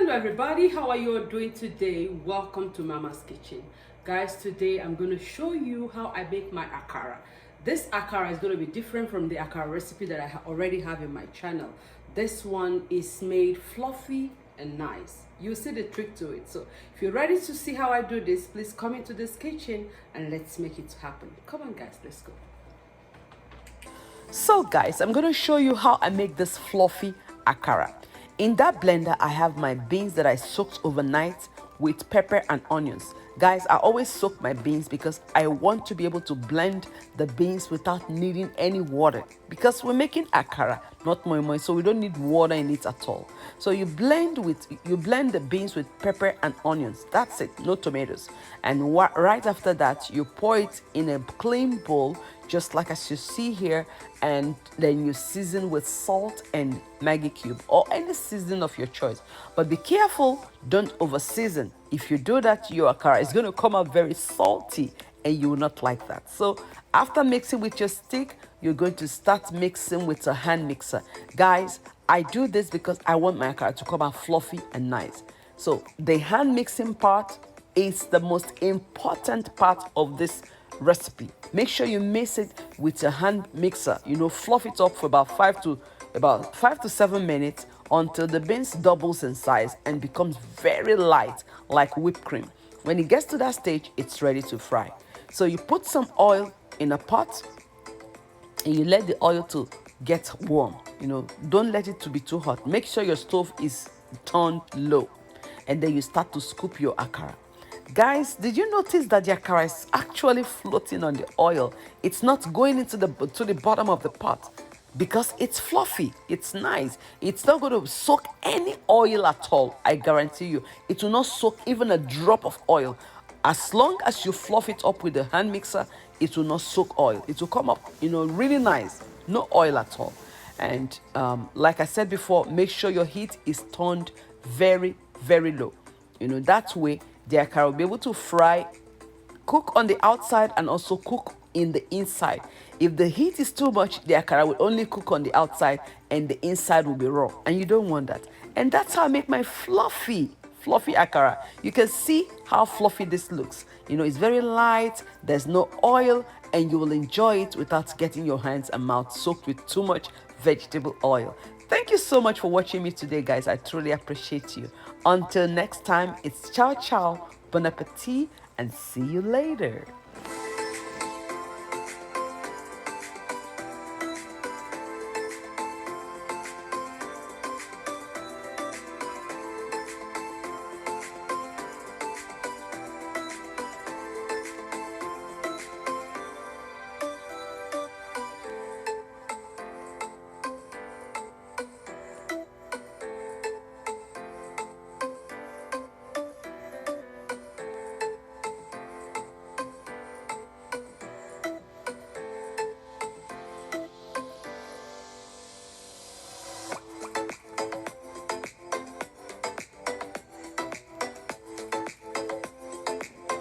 Hello everybody, how are you all doing today? Welcome to Mama's Kitchen. Guys, today I'm going to show you how I make my akara. This akara is going to be different from the akara recipe that I already have in my channel. This one is made fluffy and nice. You'll see the trick to it. So if you're ready to see how I do this, please come into this kitchen and let's make it happen. Come on guys, let's go. So guys, I'm going to show you how I make this fluffy akara. In that blender, I have my beans that I soaked overnight with pepper and onions. Guys, I always soak my beans because I want to be able to blend the beans without needing any water. Because we're making akara, not moi moi, so we don't need water in it at all. So you blend the beans with pepper and onions. That's it, no tomatoes. And right after that, you pour it in a clean bowl, just like as you see here, and then you season with salt and Maggi cube or any seasoning of your choice. But be careful, don't over season. If you do that, your akara is going to come out very salty and you will not like that. So after mixing with your stick, you're going to start mixing with a hand mixer. Guys, I do this because I want my akara to come out fluffy and nice. So the hand mixing part is the most important part of this recipe. Make sure you mix it with a hand mixer. Fluff it up for about 5 to 7 minutes until the beans doubles in size and becomes very light like whipped cream. When it gets to that stage, it's ready to fry. So you put some oil in a pot and you let the oil to get warm. Don't let it to be too hot. Make sure your stove is turned low, and then you start to scoop your akara. Guys, did you notice that the akara is actually floating on the oil? It's not going into the bottom of the pot because it's fluffy, it's nice. It's not going to soak any oil at all. I guarantee you, it will not soak even a drop of oil. As long as you fluff it up with the hand mixer, it will not soak oil. It will come up, really nice. No oil at all. And like I said before, make sure your heat is turned very, very low. That way the akara will be able to fry, cook on the outside and also cook in the inside. If the heat is too much, the akara will only cook on the outside and the inside will be raw, and you don't want that. And that's how I make my fluffy akara. You can see how fluffy this looks. It's very light, there's no oil, and you will enjoy it without getting your hands and mouth soaked with too much vegetable oil. Thank you so much for watching me today, guys. I truly appreciate you. Until next time, it's ciao ciao, bon appetit, and see you later.